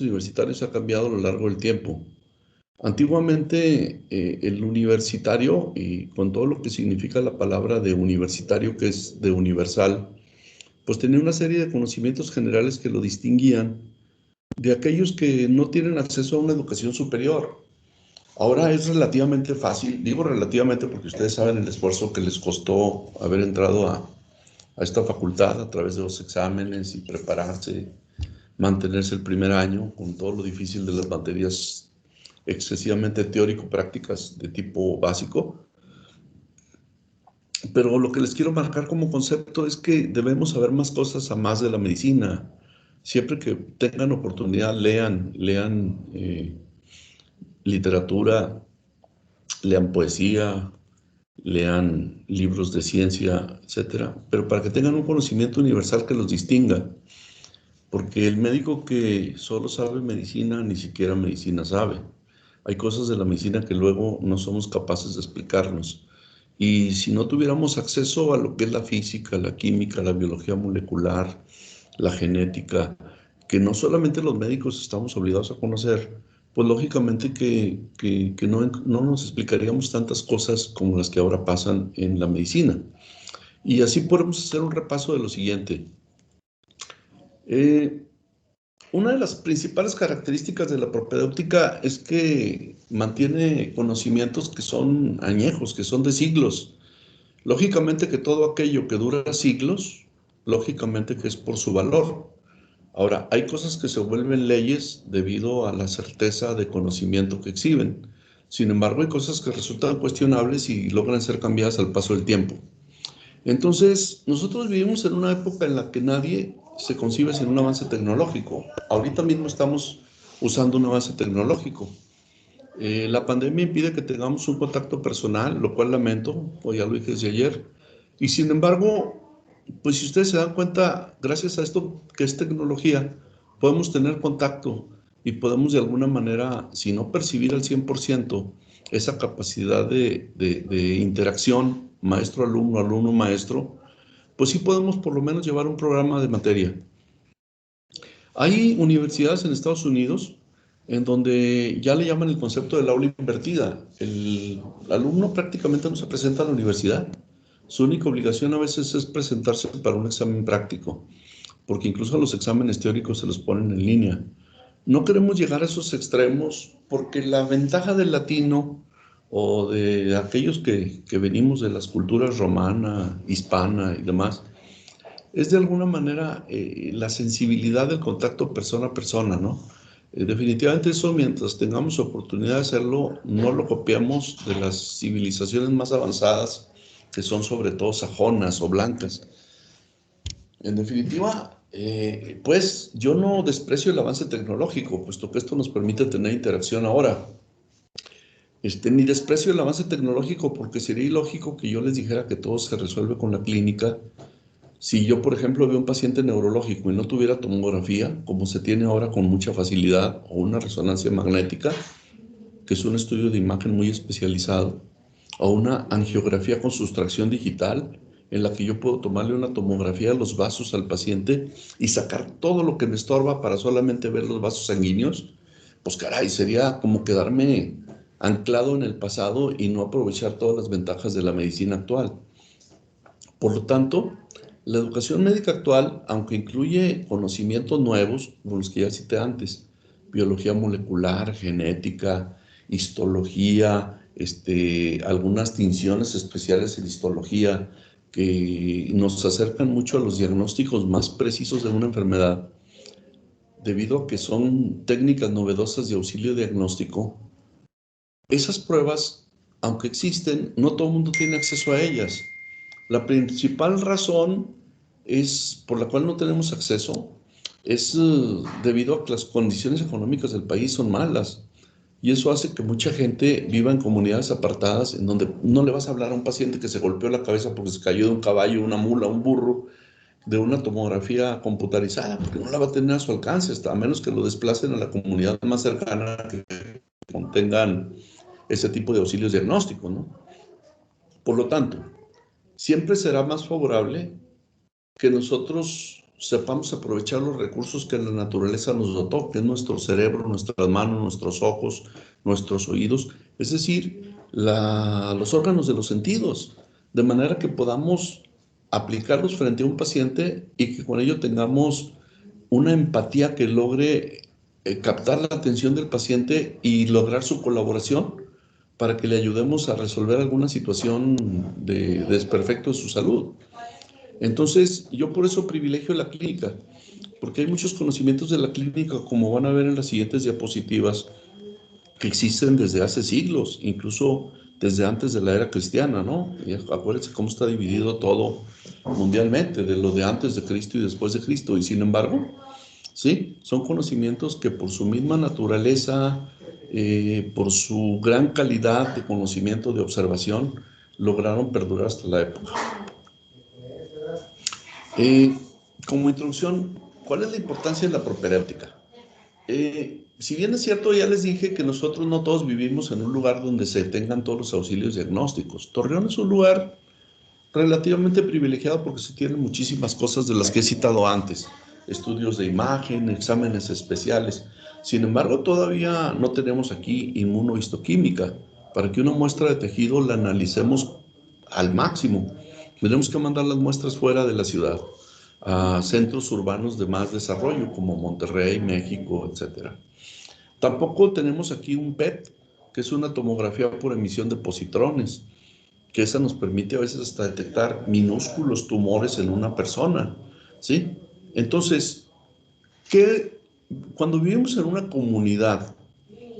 universitarios ha cambiado a lo largo del tiempo. Antiguamente, el universitario, y con todo lo que significa la palabra de universitario, que es de universal, pues tenía una serie de conocimientos generales que lo distinguían de aquellos que no tienen acceso a una educación superior. Ahora es relativamente fácil, digo relativamente porque ustedes saben el esfuerzo que les costó haber entrado a esta facultad a través de los exámenes y prepararse, mantenerse el primer año con todo lo difícil de las materias excesivamente teórico-prácticas de tipo básico. Pero lo que les quiero marcar como concepto es que debemos saber más cosas a más de la medicina. Siempre que tengan oportunidad, lean literatura, lean poesía, lean libros de ciencia, etcétera, pero para que tengan un conocimiento universal que los distinga, porque el médico que solo sabe medicina, ni siquiera medicina sabe. Hay cosas de la medicina que luego no somos capaces de explicarnos. Y si no tuviéramos acceso a lo que es la física, la química, la biología molecular, la genética, que no solamente los médicos estamos obligados a conocer, pues lógicamente que no nos explicaríamos tantas cosas como las que ahora pasan en la medicina. Y así podemos hacer un repaso de lo siguiente. Eh, una de las principales características de la propedéutica es que mantiene conocimientos que son añejos, que son de siglos. Lógicamente que todo aquello que dura siglos, lógicamente que es por su valor. Ahora, hay cosas que se vuelven leyes debido a la certeza de conocimiento que exhiben. Sin embargo, hay cosas que resultan cuestionables y logran ser cambiadas al paso del tiempo. Entonces, nosotros vivimos en una época en la que nadie se concibe sin un avance tecnológico. Ahorita mismo estamos usando un avance tecnológico. La pandemia impide que tengamos un contacto personal, lo cual lamento, o ya lo dije desde ayer. Y sin embargo, pues si ustedes se dan cuenta, gracias a esto que es tecnología, podemos tener contacto y podemos de alguna manera, si no percibir al 100% esa capacidad de interacción maestro-alumno, alumno-maestro, pues sí podemos por lo menos llevar un programa de materia. Hay universidades en Estados Unidos en donde ya le llaman el concepto del aula invertida. El alumno prácticamente no se presenta a la universidad. Su única obligación a veces es presentarse para un examen práctico, porque incluso los exámenes teóricos se los ponen en línea. No queremos llegar a esos extremos porque la ventaja del latino o de aquellos que venimos de las culturas romana, hispana y demás, es de alguna manera la sensibilidad del contacto persona a persona, ¿no? Definitivamente eso, mientras tengamos oportunidad de hacerlo, no lo copiamos de las civilizaciones más avanzadas, que son sobre todo sajonas o blancas. En definitiva, pues yo no desprecio el avance tecnológico, puesto que esto nos permite tener interacción ahora. Ni desprecio el avance tecnológico porque sería ilógico que yo les dijera que todo se resuelve con la clínica. Si yo, por ejemplo, veo un paciente neurológico y no tuviera tomografía, como se tiene ahora con mucha facilidad, o una resonancia magnética, que es un estudio de imagen muy especializado, o una angiografía con sustracción digital, en la que yo puedo tomarle una tomografía de los vasos al paciente y sacar todo lo que me estorba para solamente ver los vasos sanguíneos, pues caray, sería como quedarme anclado en el pasado y no aprovechar todas las ventajas de la medicina actual. Por lo tanto, la educación médica actual, aunque incluye conocimientos nuevos, como los que ya cité antes, biología molecular, genética, histología, algunas tinciones especiales en histología que nos acercan mucho a los diagnósticos más precisos de una enfermedad, debido a que son técnicas novedosas de auxilio diagnóstico. Esas pruebas, aunque existen, no todo el mundo tiene acceso a ellas. La principal razón es por la cual no tenemos acceso es debido a que las condiciones económicas del país son malas y eso hace que mucha gente viva en comunidades apartadas en donde no le vas a hablar a un paciente que se golpeó la cabeza porque se cayó de un caballo, una mula, un burro, de una tomografía computarizada, porque no la va a tener a su alcance, hasta a menos que lo desplacen a la comunidad más cercana que contengan ese tipo de auxilios diagnósticos, ¿no? Por lo tanto, siempre será más favorable que nosotros sepamos aprovechar los recursos que la naturaleza nos dotó, que es nuestro cerebro, nuestras manos, nuestros ojos, nuestros oídos, es decir, los órganos de los sentidos, de manera que podamos aplicarlos frente a un paciente y que con ello tengamos una empatía que logre captar la atención del paciente y lograr su colaboración para que le ayudemos a resolver alguna situación de desperfecto de su salud. Entonces, yo por eso privilegio la clínica, porque hay muchos conocimientos de la clínica, como van a ver en las siguientes diapositivas, que existen desde hace siglos, incluso desde antes de la era cristiana, ¿no? Y acuérdense cómo está dividido todo mundialmente, de lo de antes de Cristo y después de Cristo, y sin embargo, sí, son conocimientos que por su misma naturaleza, por su gran calidad de conocimiento, de observación, lograron perdurar hasta la época. Eh, Como introducción, ¿cuál es la importancia de la propedéutica? Si bien es cierto, ya les dije que nosotros no todos vivimos en un lugar donde se tengan todos los auxilios diagnósticos. Torreón es un lugar relativamente privilegiado porque se tienen muchísimas cosas de las que he citado antes. Estudios de imagen, exámenes especiales. Sin embargo, todavía no tenemos aquí inmunohistoquímica. Para que una muestra de tejido la analicemos al máximo, tenemos que mandar las muestras fuera de la ciudad, a centros urbanos de más desarrollo como Monterrey, México, etcétera. Tampoco tenemos aquí un PET, que es una tomografía por emisión de positrones, que esa nos permite a veces hasta detectar minúsculos tumores en una persona, ¿sí? Entonces, ¿qué, cuando vivimos en una comunidad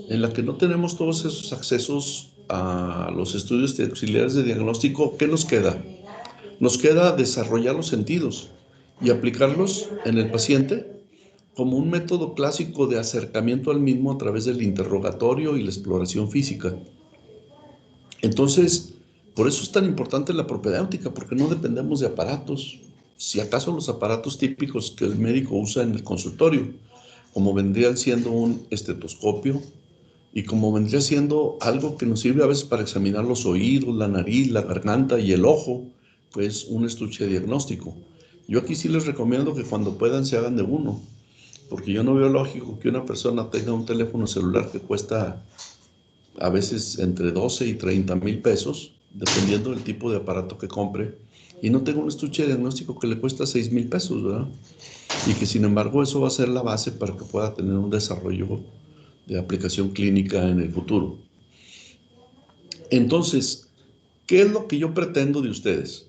en la que no tenemos todos esos accesos a los estudios de auxiliares de diagnóstico, ¿qué nos queda? Nos queda desarrollar los sentidos y aplicarlos en el paciente como un método clásico de acercamiento al mismo a través del interrogatorio y la exploración física. Entonces, por eso es tan importante la propedéutica, porque no dependemos de aparatos. Si acaso los aparatos típicos que el médico usa en el consultorio, como vendrían siendo un estetoscopio y como vendría siendo algo que nos sirve a veces para examinar los oídos, la nariz, la garganta y el ojo, pues un estuche diagnóstico. Yo aquí sí les recomiendo que cuando puedan se hagan de uno, porque yo no veo lógico que una persona tenga un teléfono celular que cuesta a veces entre 12 y 30 mil pesos, dependiendo del tipo de aparato que compre, y no tenga un estuche de diagnóstico que le cuesta 6 mil pesos, ¿verdad? Y que sin embargo eso va a ser la base para que pueda tener un desarrollo de aplicación clínica en el futuro. Entonces, ¿qué es lo que yo pretendo de ustedes?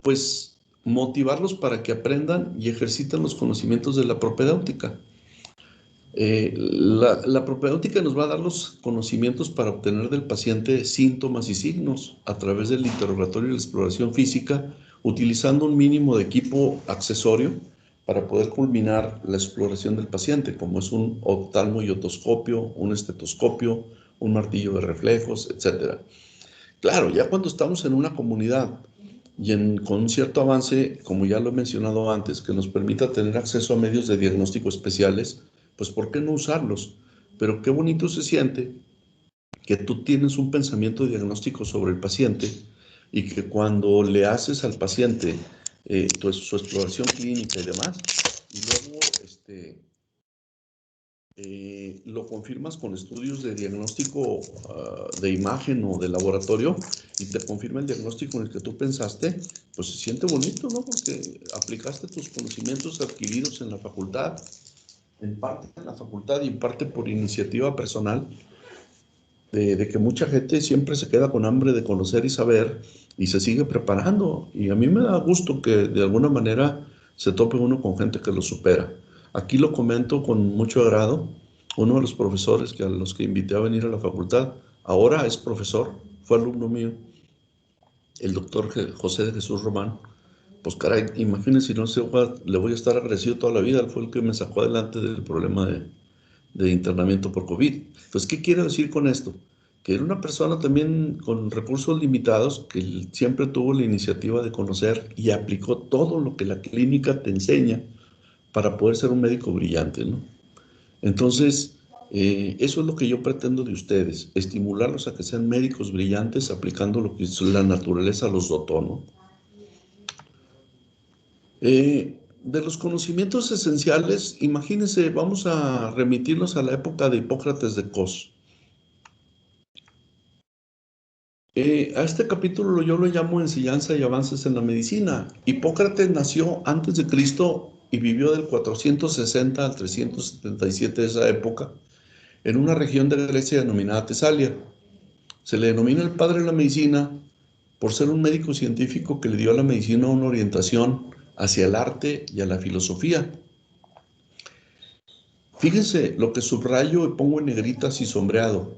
Pues motivarlos para que aprendan y ejerciten los conocimientos de la propedéutica. La propedéutica nos va a dar los conocimientos para obtener del paciente síntomas y signos a través del interrogatorio y la exploración física, utilizando un mínimo de equipo accesorio para poder culminar la exploración del paciente, como es un oftalmo y otoscopio, un estetoscopio, un martillo de reflejos, etc. Claro, ya cuando estamos en una comunidad y con un cierto avance, como ya lo he mencionado antes, que nos permita tener acceso a medios de diagnóstico especiales, pues ¿por qué no usarlos? Pero qué bonito se siente que tú tienes un pensamiento diagnóstico sobre el paciente y que cuando le haces al paciente su exploración clínica y demás, y luego lo confirmas con estudios de diagnóstico de imagen o de laboratorio y te confirma el diagnóstico en el que tú pensaste, pues se siente bonito, ¿no? Porque aplicaste tus conocimientos adquiridos en la facultad, en parte en la facultad y en parte por iniciativa personal, de que mucha gente siempre se queda con hambre de conocer y saber y se sigue preparando. Y a mí me da gusto que de alguna manera se tope uno con gente que lo supera. Aquí lo comento con mucho agrado. Uno de los profesores a los que invité a venir a la facultad, ahora es profesor, fue alumno mío, el doctor José de Jesús Román. Pues caray, imagínense, no sé, le voy a estar agradecido toda la vida. Él fue el que me sacó adelante del problema de internamiento por COVID. Entonces, ¿qué quiero decir con esto? Que era una persona también con recursos limitados que siempre tuvo la iniciativa de conocer y aplicó todo lo que la clínica te enseña para poder ser un médico brillante, ¿no? Entonces, eso es lo que yo pretendo de ustedes, estimularlos a que sean médicos brillantes aplicando lo que la naturaleza los dotó, ¿no? De los conocimientos esenciales, imagínense, vamos a remitirnos a la época de Hipócrates de Cos. A este capítulo yo lo llamo Enseñanza y avances en la medicina. Hipócrates nació antes de Cristo y vivió del 460 al 377 de esa época en una región de Grecia denominada Tesalia. Se le denomina el padre de la medicina por ser un médico científico que le dio a la medicina una orientación hacia el arte y a la filosofía. Fíjense lo que subrayo y pongo en negritas y sombreado.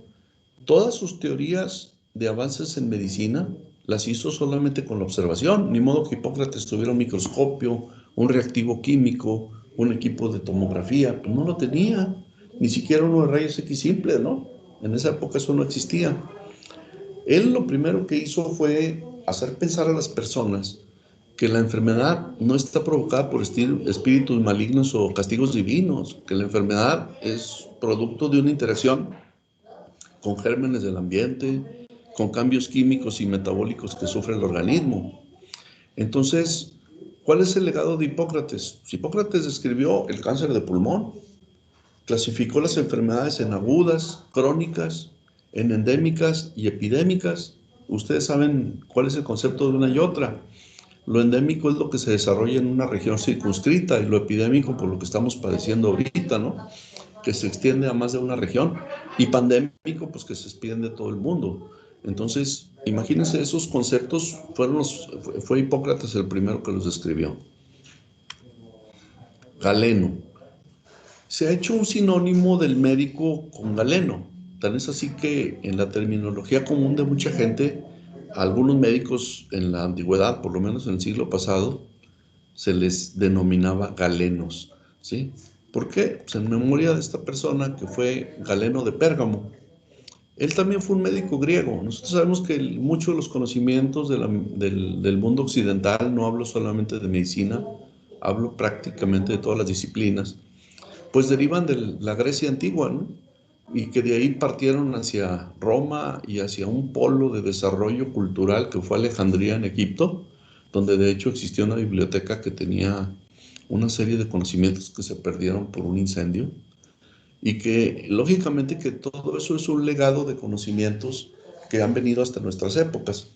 Todas sus teorías de avances en medicina las hizo solamente con la observación, ni modo que Hipócrates tuviera un microscopio, un reactivo químico, un equipo de tomografía, pues no lo tenía, ni siquiera uno de rayos X simple, ¿no? En esa época eso no existía. Él lo primero que hizo fue hacer pensar a las personas que la enfermedad no está provocada por espíritus malignos o castigos divinos, que la enfermedad es producto de una interacción con gérmenes del ambiente, con cambios químicos y metabólicos que sufre el organismo. Entonces, ¿cuál es el legado de Hipócrates? Hipócrates describió el cáncer de pulmón, clasificó las enfermedades en agudas, crónicas, en endémicas y epidémicas. Ustedes saben cuál es el concepto de una y otra. Lo endémico es lo que se desarrolla en una región circunscrita y lo epidémico por lo que estamos padeciendo ahorita, ¿no? Que se extiende a más de una región, y pandémico, pues que se extiende a todo el mundo. Entonces, imagínense, esos conceptos fue Hipócrates el primero que los describió. Galeno. Se ha hecho un sinónimo del médico con Galeno. Tan es así que en la terminología común de mucha gente, a algunos médicos en la antigüedad, por lo menos en el siglo pasado, se les denominaba galenos, ¿sí? ¿Por qué? Pues en memoria de esta persona que fue Galeno de Pérgamo. Él también fue un médico griego. Nosotros sabemos que muchos de los conocimientos del mundo occidental, no hablo solamente de medicina, hablo prácticamente de todas las disciplinas, pues derivan de la Grecia antigua, ¿no? Y que de ahí partieron hacia Roma y hacia un polo de desarrollo cultural que fue Alejandría en Egipto, donde de hecho existió una biblioteca que tenía una serie de conocimientos que se perdieron por un incendio y que lógicamente que todo eso es un legado de conocimientos que han venido hasta nuestras épocas.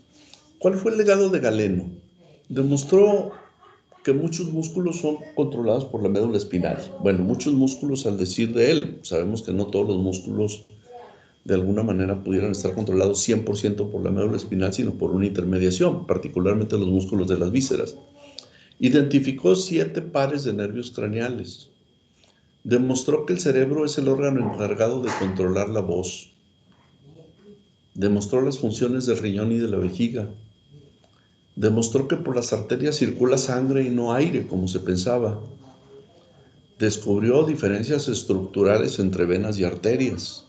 ¿Cuál fue el legado de Galeno? Demostró que muchos músculos son controlados por la médula espinal. Bueno, muchos músculos al decir de él, sabemos que no todos los músculos de alguna manera pudieran estar controlados 100% por la médula espinal, sino por una intermediación, particularmente los músculos de las vísceras. Identificó 7 pares de nervios craneales. Demostró que el cerebro es el órgano encargado de controlar la voz. Demostró las funciones del riñón y de la vejiga. Demostró que por las arterias circula sangre y no aire, como se pensaba. Descubrió diferencias estructurales entre venas y arterias.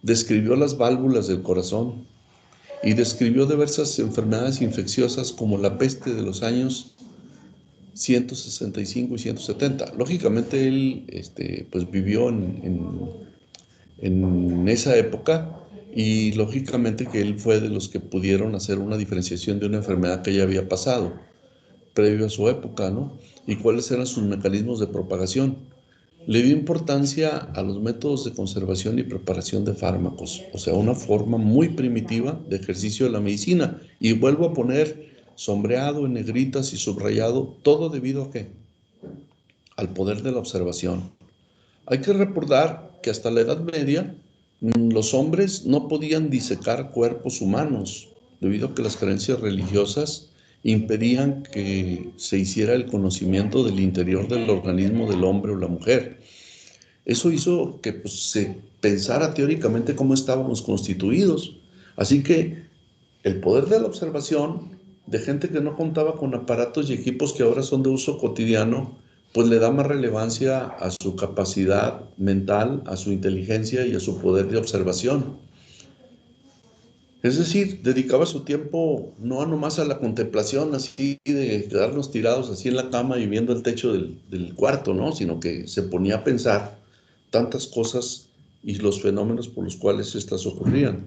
Describió las válvulas del corazón y describió diversas enfermedades infecciosas como la peste de los años 165 y 170. Lógicamente él pues vivió en esa época y lógicamente que él fue de los que pudieron hacer una diferenciación de una enfermedad que ya había pasado previo a su época, ¿no? Y cuáles eran sus mecanismos de propagación. Le dio importancia a los métodos de conservación y preparación de fármacos, o sea, una forma muy primitiva de ejercicio de la medicina. Y vuelvo a poner sombreado en negritas y subrayado, todo debido a ¿qué? Al poder de la observación. Hay que recordar que hasta la Edad Media los hombres no podían disecar cuerpos humanos debido a que las creencias religiosas impedían que se hiciera el conocimiento del interior del organismo del hombre o la mujer. Eso hizo que pues, se pensara teóricamente cómo estábamos constituidos. Así que el poder de la observación de gente que no contaba con aparatos y equipos que ahora son de uso cotidiano, pues le da más relevancia a su capacidad mental, a su inteligencia y a su poder de observación. Es decir, dedicaba su tiempo no nomás a la contemplación así de quedarnos tirados así en la cama y viendo el techo del cuarto, ¿no? Sino que se ponía a pensar tantas cosas y los fenómenos por los cuales estas ocurrían.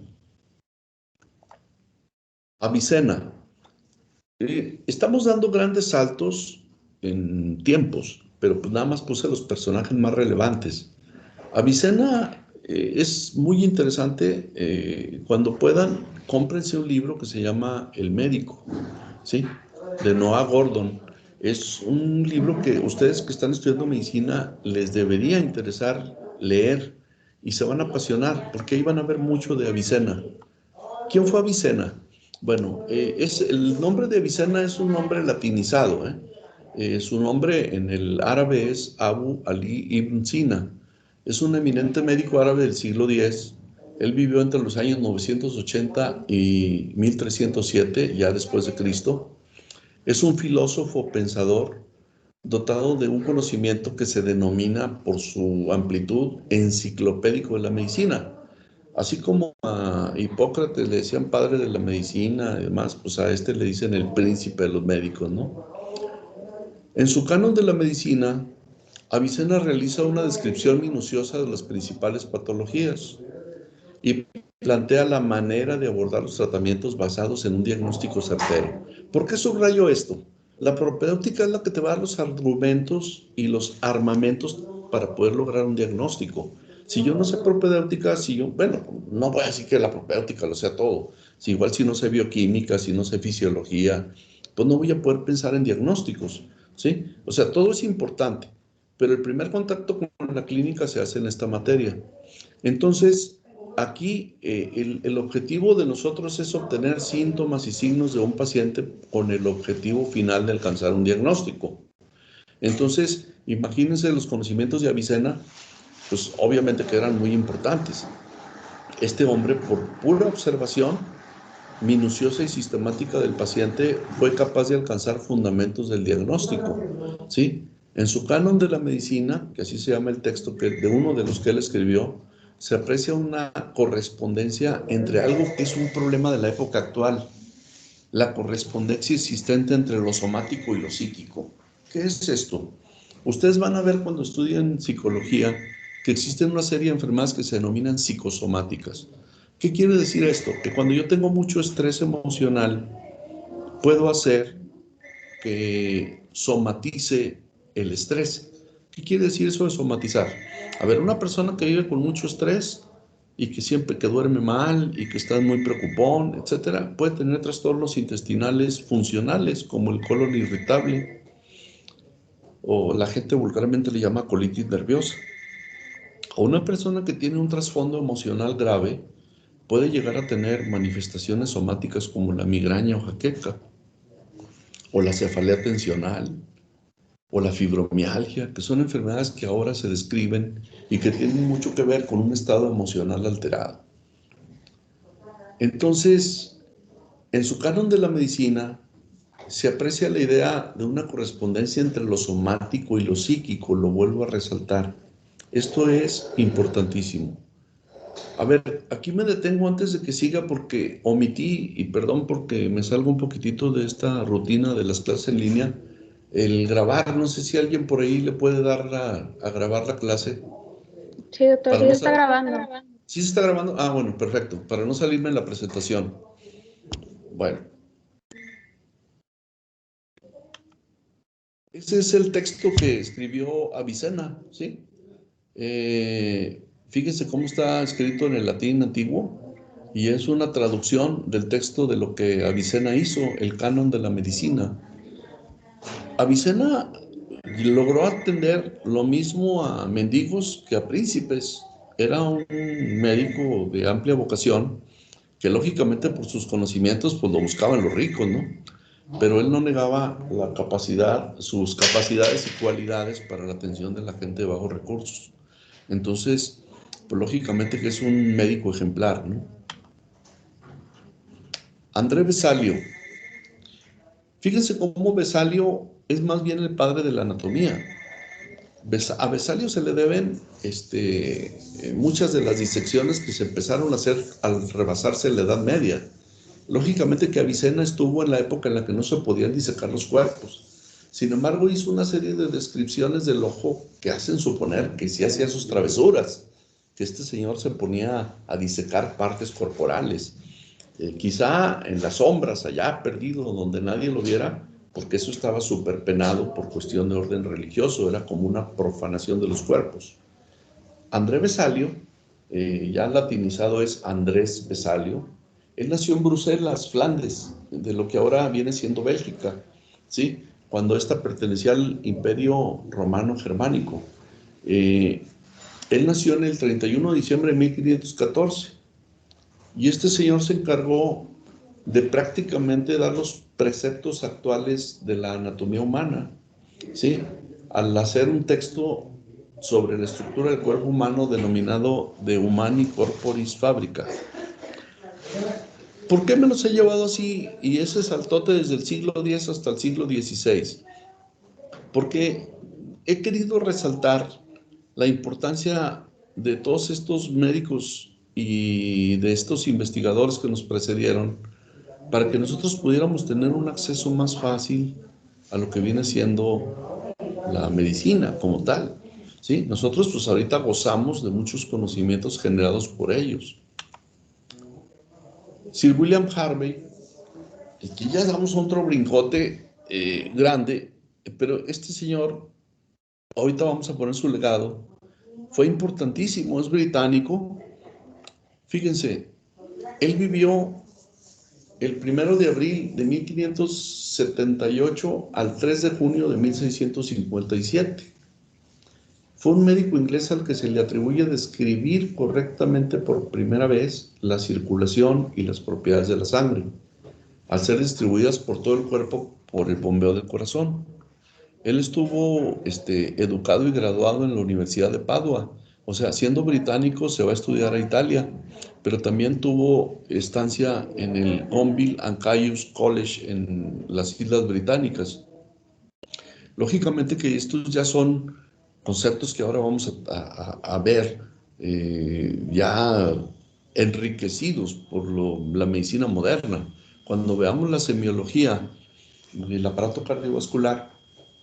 Avicena. Estamos dando grandes saltos en tiempos, pero pues nada más puse los personajes más relevantes. Avicena es muy interesante. Cuando puedan, cómprense un libro que se llama El médico, ¿sí? De Noah Gordon. Es un libro que ustedes que están estudiando medicina les debería interesar leer y se van a apasionar porque ahí van a ver mucho de Avicena. ¿Quién fue Avicena? Bueno, el nombre de Avicena es un nombre latinizado, ¿eh? Su nombre en el árabe es Abu Ali ibn Sina. Es un eminente médico árabe del siglo X. Él vivió entre los años 980 y 1307, ya después de Cristo. Es un filósofo pensador dotado de un conocimiento que se denomina por su amplitud enciclopédico de la medicina. Así como a Hipócrates le decían padre de la medicina y demás, pues a este le dicen el príncipe de los médicos, ¿no? En su canon de la medicina, Avicena realiza una descripción minuciosa de las principales patologías y plantea la manera de abordar los tratamientos basados en un diagnóstico certero. ¿Por qué subrayo esto? La propedéutica es la que te va a dar los argumentos y los armamentos para poder lograr un diagnóstico. Si yo no sé propedéutica, bueno, no voy a decir que la propedéutica lo sea todo. Si igual si no sé bioquímica, si no sé fisiología, pues no voy a poder pensar en diagnósticos, ¿sí? O sea, todo es importante, pero el primer contacto con la clínica se hace en esta materia. Entonces, aquí el objetivo de nosotros es obtener síntomas y signos de un paciente con el objetivo final de alcanzar un diagnóstico. Entonces, imagínense los conocimientos de Avicena, pues obviamente que eran muy importantes. Este hombre, por pura observación minuciosa y sistemática del paciente, fue capaz de alcanzar fundamentos del diagnóstico, ¿sí? En su canon de la medicina, que así se llama el texto de uno de los que él escribió, se aprecia una correspondencia entre algo que es un problema de la época actual, la correspondencia existente entre lo somático y lo psíquico. ¿Qué es esto? Ustedes van a ver cuando estudien psicología que existen una serie de enfermedades que se denominan psicosomáticas. ¿Qué quiere decir esto? Que cuando yo tengo mucho estrés emocional, puedo hacer que somatice el estrés. ¿Qué quiere decir eso de somatizar? A ver, una persona que vive con mucho estrés y que siempre que duerme mal y que está muy preocupón, etcétera, puede tener trastornos intestinales funcionales como el colon irritable o la gente vulgarmente le llama colitis nerviosa. O una persona que tiene un trasfondo emocional grave puede llegar a tener manifestaciones somáticas como la migraña o jaqueca o la cefalea tensional o la fibromialgia, que son enfermedades que ahora se describen y que tienen mucho que ver con un estado emocional alterado. Entonces, en su canon de la medicina se aprecia la idea de una correspondencia entre lo somático y lo psíquico, lo vuelvo a resaltar. Esto es importantísimo. A ver, aquí me detengo antes de que siga porque omití, y perdón porque me salgo un poquitito de esta rutina de las clases en línea, el grabar. No sé si alguien por ahí le puede dar a grabar la clase. Sí, doctor, Para sí no se está sa- grabando. ¿Sí se está grabando? Ah, bueno, perfecto. Para no salirme en la presentación. Bueno, ese es el texto que escribió Avicena, ¿sí? Fíjense cómo está escrito en el latín antiguo y es una traducción del texto de lo que Avicena hizo, el canon de la medicina. Avicena logró atender lo mismo a mendigos que a príncipes. Era un médico de amplia vocación que lógicamente por sus conocimientos pues lo buscaban los ricos, ¿no? Pero él no negaba la capacidad, sus capacidades y cualidades para la atención de la gente de bajos recursos. Entonces, pues lógicamente que es un médico ejemplar, ¿no? André Vesalio. Fíjense cómo Vesalio es más bien el padre de la anatomía. A Vesalio se le deben muchas de las disecciones que se empezaron a hacer al rebasarse la Edad Media. Lógicamente que Avicena estuvo en la época en la que no se podían disecar los cuerpos. Sin embargo, hizo una serie de descripciones del ojo que hacen suponer que sí hacía sus travesuras, que este señor se ponía a disecar partes corporales. quizá en las sombras, allá perdido, donde nadie lo viera, porque eso estaba súper penado por cuestión de orden religioso, era como una profanación de los cuerpos. André Vesalio, ya latinizado es Andrés Vesalio, él nació en Bruselas, Flandes, de lo que ahora viene siendo Bélgica, ¿sí? Cuando ésta pertenecía al Imperio Romano Germánico. Eh, Él nació en el 31 de diciembre de 1514 y este señor se encargó de prácticamente dar los preceptos actuales de la anatomía humana, ¿sí? Al hacer un texto sobre la estructura del cuerpo humano denominado De Humani Corporis Fabrica. ¿Por qué me los he llevado así? Y ese saltote desde el siglo X hasta el siglo XVI. Porque he querido resaltar la importancia de todos estos médicos y de estos investigadores que nos precedieron para que nosotros pudiéramos tener un acceso más fácil a lo que viene siendo la medicina como tal. ¿Sí? Nosotros pues ahorita gozamos de muchos conocimientos generados por ellos. Sir William Harvey, que ya damos otro brincote grande, pero este señor, ahorita vamos a poner su legado, fue importantísimo, es británico. Fíjense, él vivió el 1 de abril de 1578 al 3 de junio de 1657. Fue un médico inglés al que se le atribuye describir correctamente por primera vez la circulación y las propiedades de la sangre, al ser distribuidas por todo el cuerpo por el bombeo del corazón. Él estuvo educado y graduado en la Universidad de Padua. O sea, siendo británico se va a estudiar a Italia, pero también tuvo estancia en el Gonville and Caius College en las Islas Británicas. Lógicamente que estos ya son conceptos que ahora vamos a ver ya enriquecidos por la medicina moderna. Cuando veamos la semiología, el aparato cardiovascular,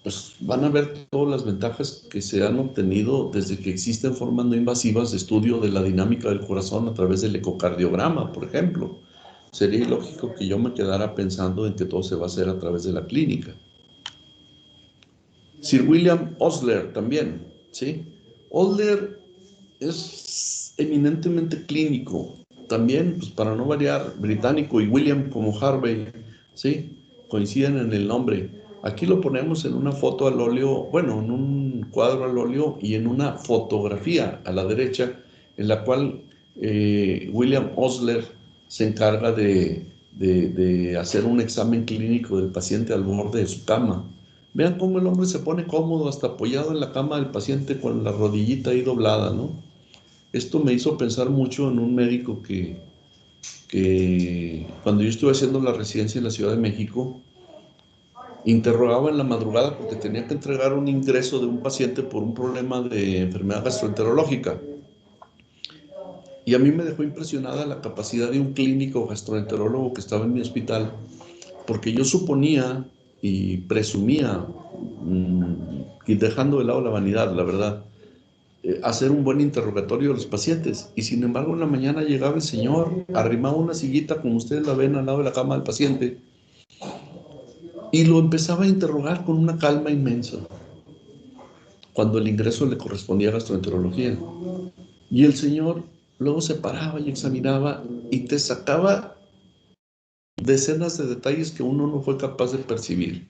pues van a ver todas las ventajas que se han obtenido desde que existen formas no invasivas de estudio de la dinámica del corazón a través del ecocardiograma, por ejemplo. Sería ilógico que yo me quedara pensando en que todo se va a hacer a través de la clínica. Sir William Osler también, ¿sí? Osler es eminentemente clínico, también, pues para no variar, británico, y William como Harvey, ¿sí? Coinciden en el nombre. Aquí lo ponemos en una foto al óleo, bueno, en un cuadro al óleo y en una fotografía a la derecha, en la cual William Osler se encarga de hacer un examen clínico del paciente al borde de su cama. Vean cómo el hombre se pone cómodo, hasta apoyado en la cama del paciente con la rodillita ahí doblada, ¿no? Esto me hizo pensar mucho en un médico que cuando yo estuve haciendo la residencia en la Ciudad de México, interrogaba en la madrugada porque tenía que entregar un ingreso de un paciente por un problema de enfermedad gastroenterológica. Y a mí me dejó impresionada la capacidad de un clínico gastroenterólogo que estaba en mi hospital, porque yo suponía y presumía, y dejando de lado la vanidad, la verdad, hacer un buen interrogatorio de los pacientes. Y sin embargo, en la mañana llegaba el señor, arrimaba una sillita, como ustedes la ven, al lado de la cama del paciente, y lo empezaba a interrogar con una calma inmensa, cuando el ingreso le correspondía a gastroenterología. Y el señor luego se paraba y examinaba y te sacaba decenas de detalles que uno no fue capaz de percibir.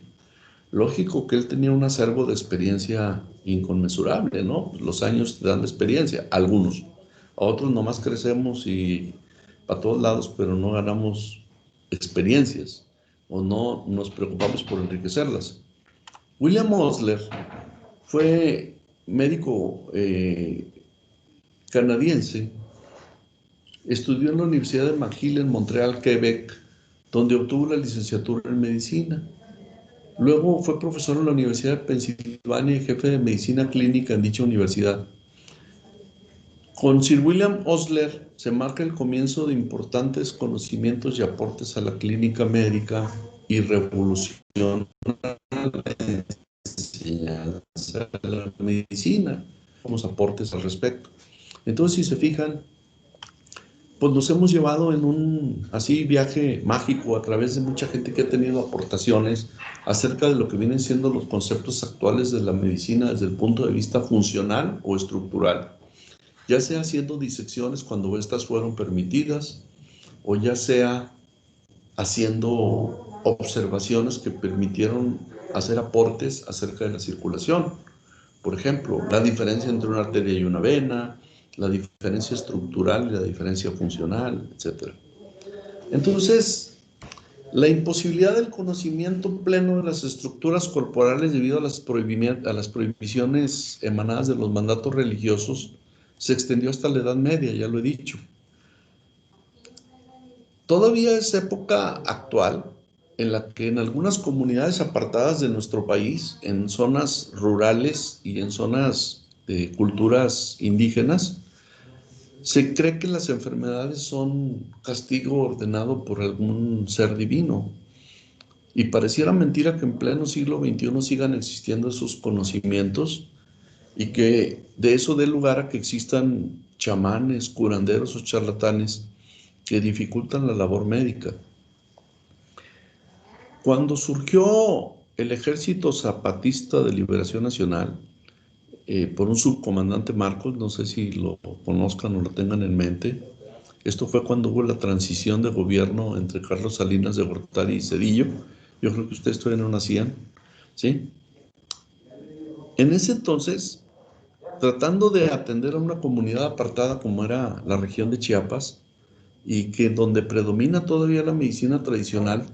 Lógico que él tenía un acervo de experiencia inconmensurable, ¿no? Los años te dan la experiencia, algunos. A otros nomás crecemos y para todos lados, pero no ganamos experiencias o no nos preocupamos por enriquecerlas. William Osler fue médico canadiense, estudió en la Universidad de McGill en Montreal, Quebec, donde obtuvo la licenciatura en medicina. Luego fue profesor en la Universidad de Pensilvania y jefe de medicina clínica en dicha universidad. Con Sir William Osler se marca el comienzo de importantes conocimientos y aportes a la clínica médica y revolución enseñanza de la medicina. Vamos aportes al respecto. Entonces, si se fijan, pues nos hemos llevado en un así viaje mágico a través de mucha gente que ha tenido aportaciones acerca de lo que vienen siendo los conceptos actuales de la medicina desde el punto de vista funcional o estructural, ya sea haciendo disecciones cuando estas fueron permitidas o ya sea haciendo observaciones que permitieron hacer aportes acerca de la circulación. Por ejemplo, la diferencia entre una arteria y una vena, la diferencia estructural y la diferencia funcional, etc. Entonces, la imposibilidad del conocimiento pleno de las estructuras corporales debido a las prohibiciones emanadas de los mandatos religiosos se extendió hasta la Edad Media, ya lo he dicho. Todavía es época actual en la que en algunas comunidades apartadas de nuestro país, en zonas rurales y en zonas de culturas indígenas, se cree que las enfermedades son castigo ordenado por algún ser divino. Y pareciera mentira que en pleno siglo XXI sigan existiendo esos conocimientos y que de eso dé lugar a que existan chamanes, curanderos o charlatanes que dificultan la labor médica. Cuando surgió el Ejército Zapatista de Liberación Nacional, por un subcomandante Marcos, no sé si lo conozcan o lo tengan en mente, esto fue cuando hubo la transición de gobierno entre Carlos Salinas de Gortari y Zedillo. Yo creo que ustedes todavía no nacían, ¿sí? En ese entonces, tratando de atender a una comunidad apartada como era la región de Chiapas, y que donde predomina todavía la medicina tradicional,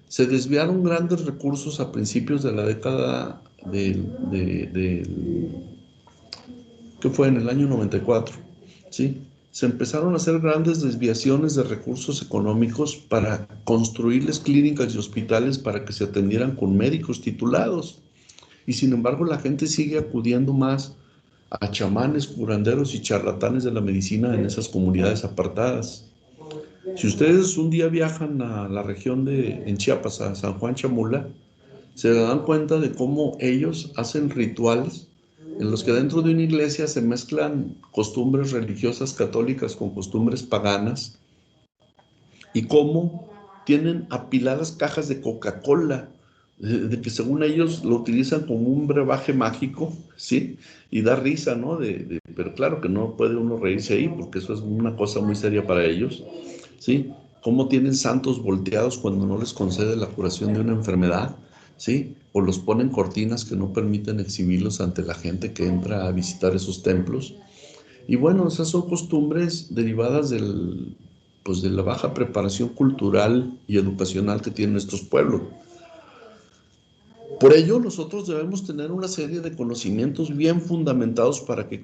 se desviaron grandes recursos a principios de la década que fue en el año 94, ¿sí? Se empezaron a hacer grandes desviaciones de recursos económicos para construirles clínicas y hospitales para que se atendieran con médicos titulados. Y sin embargo, la gente sigue acudiendo más a chamanes, curanderos y charlatanes de la medicina en esas comunidades apartadas. Si ustedes un día viajan a la región en Chiapas, a San Juan Chamula, se dan cuenta de cómo ellos hacen rituales en los que dentro de una iglesia se mezclan costumbres religiosas católicas con costumbres paganas y cómo tienen apiladas cajas de Coca-Cola, de que según ellos lo utilizan como un brebaje mágico, ¿sí? Y da risa, ¿no? Pero claro que no puede uno reírse ahí porque eso es una cosa muy seria para ellos, ¿sí? Cómo tienen santos volteados cuando no les concede la curación de una enfermedad, ¿sí? O los ponen cortinas que no permiten exhibirlos ante la gente que entra a visitar esos templos. Y bueno, esas son costumbres derivadas pues de la baja preparación cultural y educacional que tienen estos pueblos. Por ello, nosotros debemos tener una serie de conocimientos bien fundamentados para que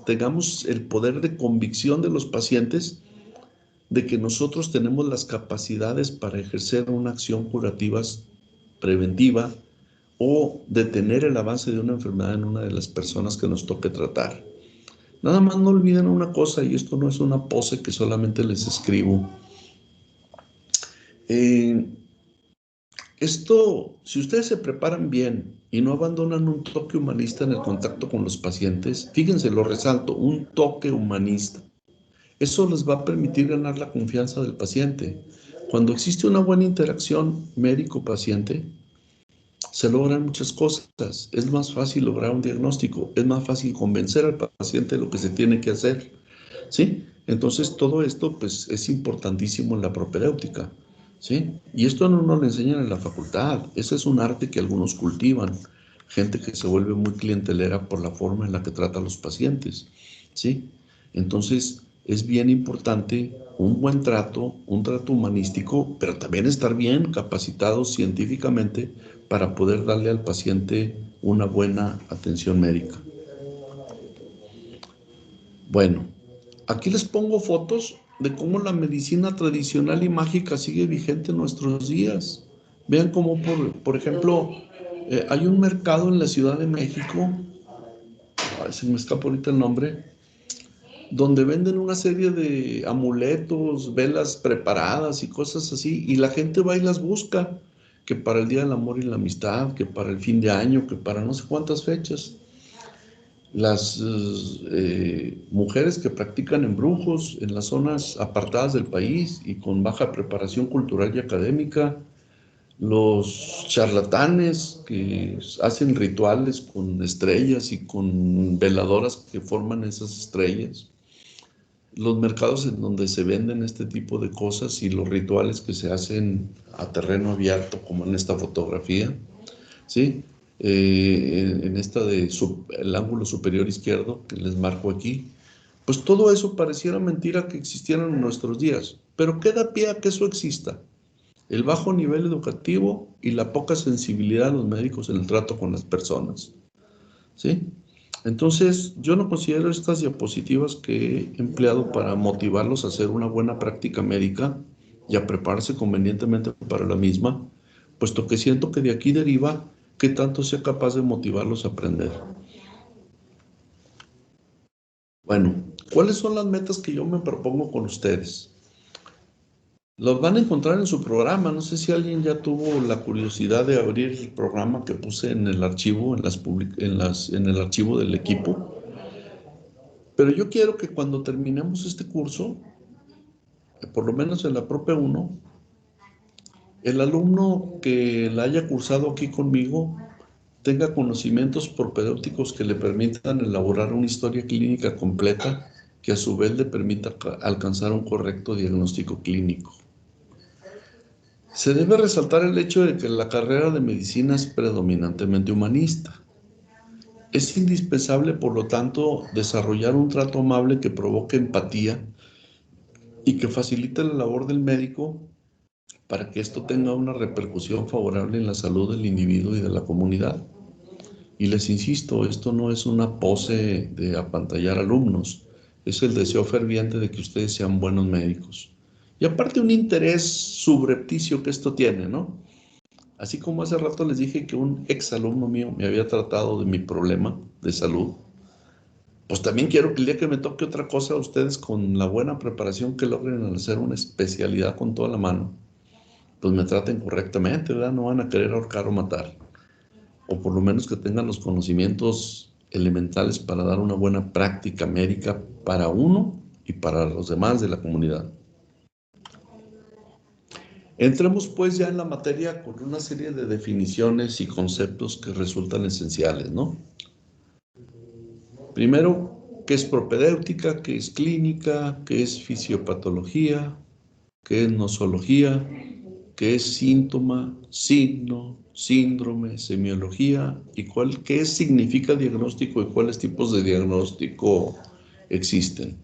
tengamos el poder de convicción de los pacientes de que nosotros tenemos las capacidades para ejercer una acción curativa preventiva o detener el avance de una enfermedad en una de las personas que nos toque tratar. Nada más no olviden una cosa, y esto no es una pose que solamente les escribo. Si ustedes se preparan bien y no abandonan un toque humanista en el contacto con los pacientes, fíjense, lo resalto, un toque humanista. Eso les va a permitir ganar la confianza del paciente. Cuando existe una buena interacción médico-paciente, se logran muchas cosas. Es más fácil lograr un diagnóstico, es más fácil convencer al paciente de lo que se tiene que hacer, ¿sí? Entonces, todo esto pues, es importantísimo en la propedéutica, ¿sí? Y esto no nos lo enseñan en la facultad. Ese es un arte que algunos cultivan. Gente que se vuelve muy clientelera por la forma en la que trata a los pacientes, ¿sí? Entonces, es bien importante un buen trato, un trato humanístico, pero también estar bien capacitados científicamente para poder darle al paciente una buena atención médica. Bueno, aquí les pongo fotos de cómo la medicina tradicional y mágica sigue vigente en nuestros días. Vean cómo, por ejemplo, hay un mercado en la Ciudad de México, se me escapa ahorita el nombre, donde venden una serie de amuletos, velas preparadas y cosas así, y la gente va y las busca, que para el Día del Amor y la Amistad, que para el fin de año, que para no sé cuántas fechas. las mujeres que practican embrujos en las zonas apartadas del país y con baja preparación cultural y académica, los charlatanes que hacen rituales con estrellas y con veladoras que forman esas estrellas, los mercados en donde se venden este tipo de cosas y los rituales que se hacen a terreno abierto, como en esta fotografía, ¿sí? En esta de el ángulo superior izquierdo que les marco aquí, pues todo eso pareciera mentira que existieran en nuestros días, pero ¿qué da pie a que eso exista? El bajo nivel educativo y la poca sensibilidad de los médicos en el trato con las personas, ¿sí? Entonces, yo no considero estas diapositivas que he empleado para motivarlos a hacer una buena práctica médica y a prepararse convenientemente para la misma, puesto que siento que de aquí deriva que tanto sea capaz de motivarlos a aprender. Bueno, ¿cuáles son las metas que yo me propongo con ustedes? Los van a encontrar en su programa. No sé si alguien ya tuvo la curiosidad de abrir el programa que puse en el archivo, en el archivo del equipo. Pero yo quiero que cuando terminemos este curso, por lo menos en la propia 1, el alumno que la haya cursado aquí conmigo tenga conocimientos propedéuticos que le permitan elaborar una historia clínica completa que a su vez le permita alcanzar un correcto diagnóstico clínico. Se debe resaltar el hecho de que la carrera de medicina es predominantemente humanista. Es indispensable, por lo tanto, desarrollar un trato amable que provoque empatía y que facilite la labor del médico para que esto tenga una repercusión favorable en la salud del individuo y de la comunidad. Y les insisto, esto no es una pose de apantallar alumnos, es el deseo ferviente de que ustedes sean buenos médicos. Y aparte un interés subrepticio que esto tiene, ¿no? Así como hace rato les dije que un exalumno mío me había tratado de mi problema de salud, pues también quiero que el día que me toque otra cosa, ustedes con la buena preparación que logren al hacer una especialidad con toda la mano, pues me traten correctamente, ¿verdad? No van a querer ahorcar o matar. O por lo menos que tengan los conocimientos elementales para dar una buena práctica médica para uno y para los demás de la comunidad. Entremos pues ya en la materia con una serie de definiciones y conceptos que resultan esenciales, ¿no? Primero, ¿qué es propedéutica? ¿Qué es clínica? ¿Qué es fisiopatología? ¿Qué es nosología? ¿Qué es síntoma, signo, síndrome, semiología? ¿Y qué significa diagnóstico y cuáles tipos de diagnóstico existen?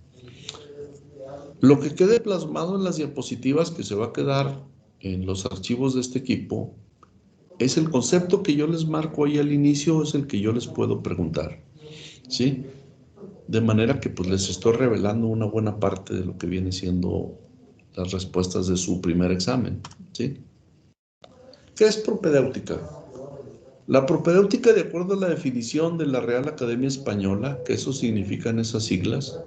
Lo que quede plasmado en las diapositivas que se va a quedar en los archivos de este equipo es el concepto que yo les marco ahí al inicio, es el que yo les puedo preguntar, ¿sí? De manera que pues les estoy revelando una buena parte de lo que viene siendo las respuestas de su primer examen, ¿sí? ¿Qué es propedéutica? La propedéutica, de acuerdo a la definición de la Real Academia Española, que eso significan esas siglas,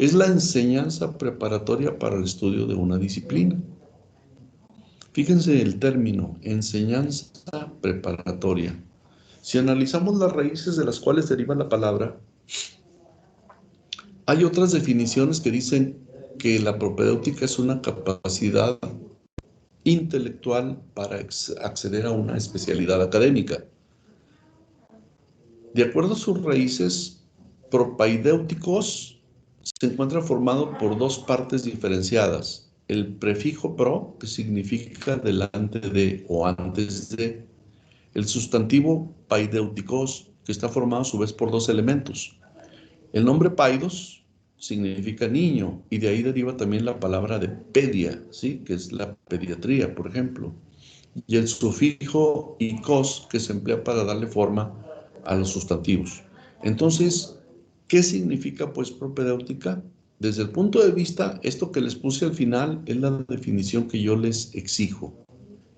es la enseñanza preparatoria para el estudio de una disciplina. Fíjense el término, enseñanza preparatoria. Si analizamos las raíces de las cuales deriva la palabra, hay otras definiciones que dicen que la propedéutica es una capacidad intelectual para acceder a una especialidad académica. De acuerdo a sus raíces, propaidéuticos se encuentra formado por dos partes diferenciadas. El prefijo pro, que significa delante de o antes de. El sustantivo paidéuticos, que está formado a su vez por dos elementos. El nombre paidos significa niño y de ahí deriva también la palabra de pedia, ¿sí? Que es la pediatría, por ejemplo. Y el sufijo ikos, que se emplea para darle forma a los sustantivos. Entonces, ¿qué significa pues propedéutica? Desde el punto de vista, esto que les puse al final es la definición que yo les exijo.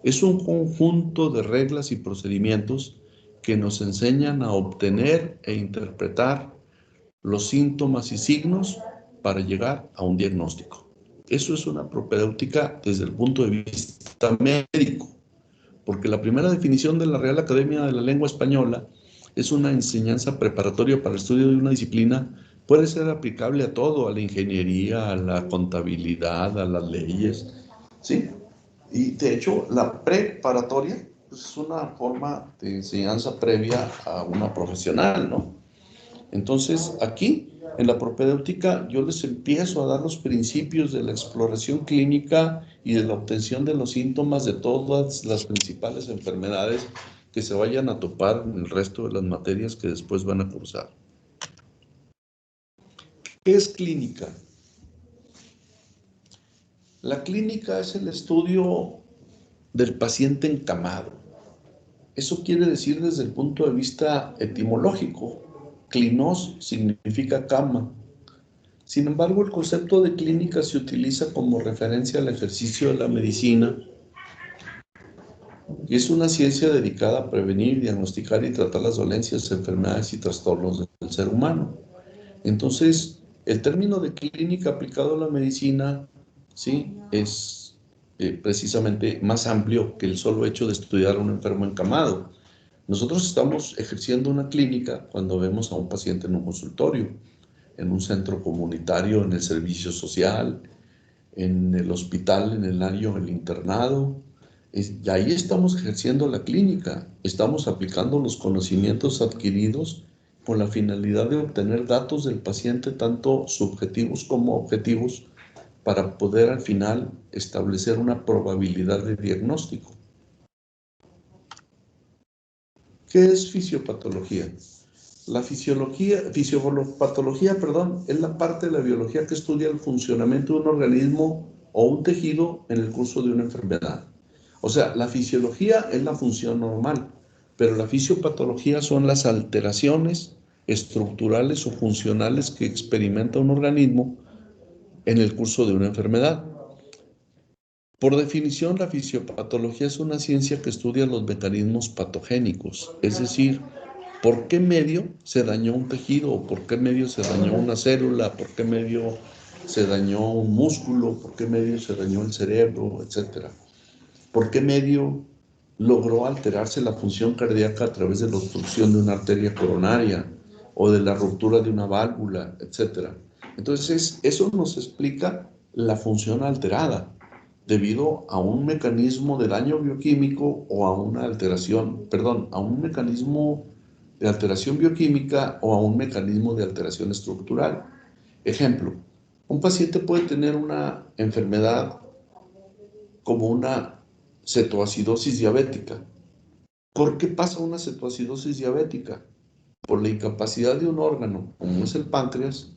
Es un conjunto de reglas y procedimientos que nos enseñan a obtener e interpretar los síntomas y signos para llegar a un diagnóstico. Eso es una propedéutica desde el punto de vista médico, porque la primera definición de la Real Academia de la Lengua Española es una enseñanza preparatoria para el estudio de una disciplina, puede ser aplicable a todo, a la ingeniería, a la contabilidad, a las leyes, ¿sí? Y de hecho, la preparatoria pues, es una forma de enseñanza previa a una profesional, ¿no? Entonces, aquí, en la propedéutica, yo les empiezo a dar los principios de la exploración clínica y de la obtención de los síntomas de todas las principales enfermedades que se vayan a topar en el resto de las materias que después van a cursar. ¿Qué es clínica? La clínica es el estudio del paciente encamado. Eso quiere decir desde el punto de vista etimológico. Clinos significa cama. Sin embargo, el concepto de clínica se utiliza como referencia al ejercicio de la medicina y es una ciencia dedicada a prevenir, diagnosticar y tratar las dolencias, enfermedades y trastornos del ser humano. Entonces, el término de clínica aplicado a la medicina, ¿sí? Es precisamente más amplio que el solo hecho de estudiar a un enfermo encamado. Nosotros estamos ejerciendo una clínica cuando vemos a un paciente en un consultorio, en un centro comunitario, en el servicio social, en el hospital, en el área o el internado. Y ahí estamos ejerciendo la clínica, estamos aplicando los conocimientos adquiridos con la finalidad de obtener datos del paciente, tanto subjetivos como objetivos, para poder al final establecer una probabilidad de diagnóstico. ¿Qué es fisiopatología? La fisiopatología, es la parte de la biología que estudia el funcionamiento de un organismo o un tejido en el curso de una enfermedad. O sea, la fisiología es la función normal, pero la fisiopatología son las alteraciones estructurales o funcionales que experimenta un organismo en el curso de una enfermedad. Por definición, la fisiopatología es una ciencia que estudia los mecanismos patogénicos, es decir, por qué medio se dañó un tejido, o por qué medio se dañó una célula, por qué medio se dañó un músculo, por qué medio se dañó el cerebro, etc. ¿Por qué medio logró alterarse la función cardíaca a través de la obstrucción de una arteria coronaria o de la ruptura de una válvula, etcétera? Entonces, eso nos explica la función alterada debido a un mecanismo de daño bioquímico o a una alteración, perdón, a un mecanismo de alteración bioquímica o a un mecanismo de alteración estructural. Ejemplo, un paciente puede tener una enfermedad como una cetoacidosis diabética. ¿Por qué pasa una cetoacidosis diabética? Por la incapacidad de un órgano, como es el páncreas,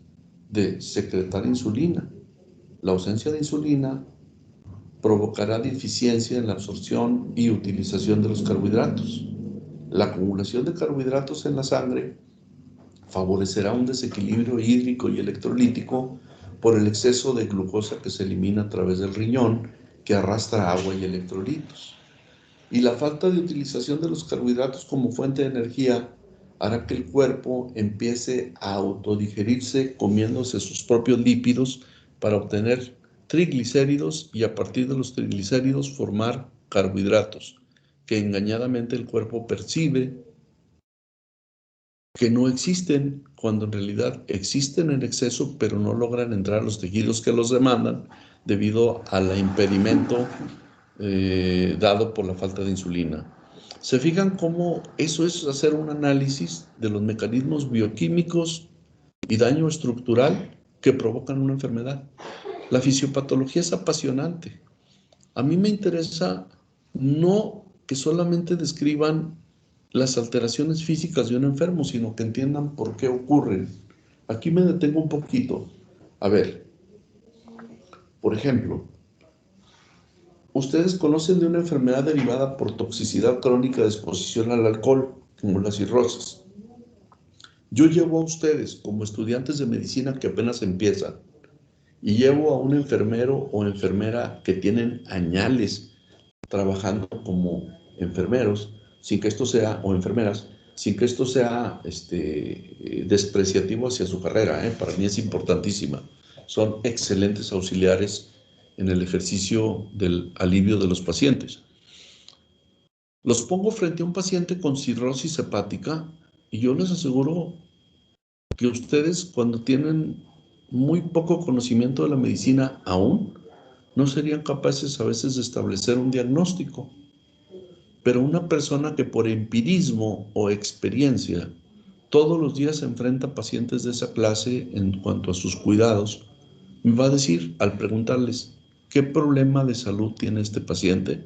de secretar insulina. La ausencia de insulina provocará deficiencia en la absorción y utilización de los carbohidratos. La acumulación de carbohidratos en la sangre favorecerá un desequilibrio hídrico y electrolítico por el exceso de glucosa que se elimina a través del riñón, que arrastra agua y electrolitos. Y la falta de utilización de los carbohidratos como fuente de energía hará que el cuerpo empiece a autodigerirse comiéndose sus propios lípidos para obtener triglicéridos y a partir de los triglicéridos formar carbohidratos que engañadamente el cuerpo percibe que no existen cuando en realidad existen en exceso, pero no logran entrar a los tejidos que los demandan debido al impedimento dado por la falta de insulina. ¿Se fijan cómo eso es hacer un análisis de los mecanismos bioquímicos y daño estructural que provocan una enfermedad? La fisiopatología es apasionante. A mí me interesa no que solamente describan las alteraciones físicas de un enfermo, sino que entiendan por qué ocurren. Aquí me detengo un poquito. A ver, por ejemplo, ustedes conocen de una enfermedad derivada por toxicidad crónica de exposición al alcohol, como la cirrosis. Yo llevo a ustedes, como estudiantes de medicina que apenas empiezan, y llevo a un enfermero o enfermera que tienen añales trabajando como enfermeros, sin que esto sea, o enfermeras, sin que esto sea despreciativo hacia su carrera, para mí es importantísima. Son excelentes auxiliares en el ejercicio del alivio de los pacientes. Los pongo frente a un paciente con cirrosis hepática Y yo les aseguro que ustedes, cuando tienen muy poco conocimiento de la medicina aún, no serían capaces a veces de establecer un diagnóstico. Pero una persona que por empirismo o experiencia todos los días se enfrenta a pacientes de esa clase en cuanto a sus cuidados, me va a decir, al preguntarles, ¿qué problema de salud tiene este paciente?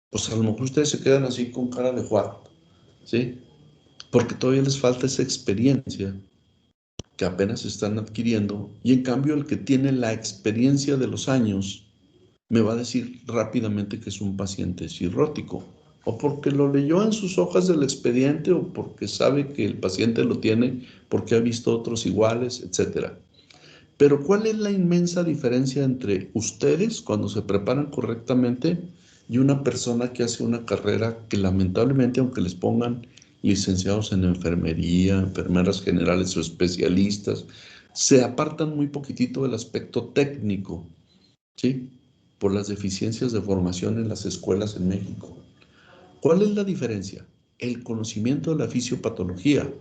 Pues a lo mejor ustedes se quedan así con cara de Juan, ¿sí? Porque todavía les falta esa experiencia que apenas están adquiriendo, y en cambio el que tiene la experiencia de los años me va a decir rápidamente que es un paciente cirrótico, o porque lo leyó en sus hojas del expediente, o porque sabe que el paciente lo tiene, porque ha visto otros iguales, etcétera. Pero ¿cuál es la inmensa diferencia entre ustedes cuando se preparan correctamente y una persona que hace una carrera que lamentablemente, aunque les pongan licenciados en enfermería, enfermeras generales o especialistas, se apartan muy poquitito del aspecto técnico, ¿sí? Por las deficiencias de formación en las escuelas en México. ¿Cuál es la diferencia? El conocimiento de la fisiopatología.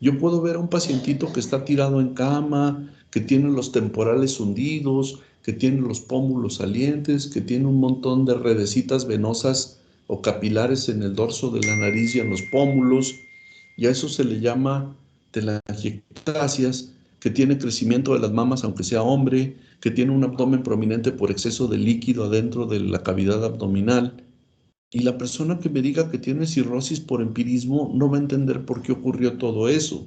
Yo puedo ver a un pacientito que está tirado en cama, que tiene los temporales hundidos, que tiene los pómulos salientes, que tiene un montón de redecitas venosas o capilares en el dorso de la nariz y en los pómulos, y a eso se le llama telangiectasias, que tiene crecimiento de las mamas aunque sea hombre, que tiene un abdomen prominente por exceso de líquido adentro de la cavidad abdominal. Y la persona que me diga que tiene cirrosis por empirismo no va a entender por qué ocurrió todo eso.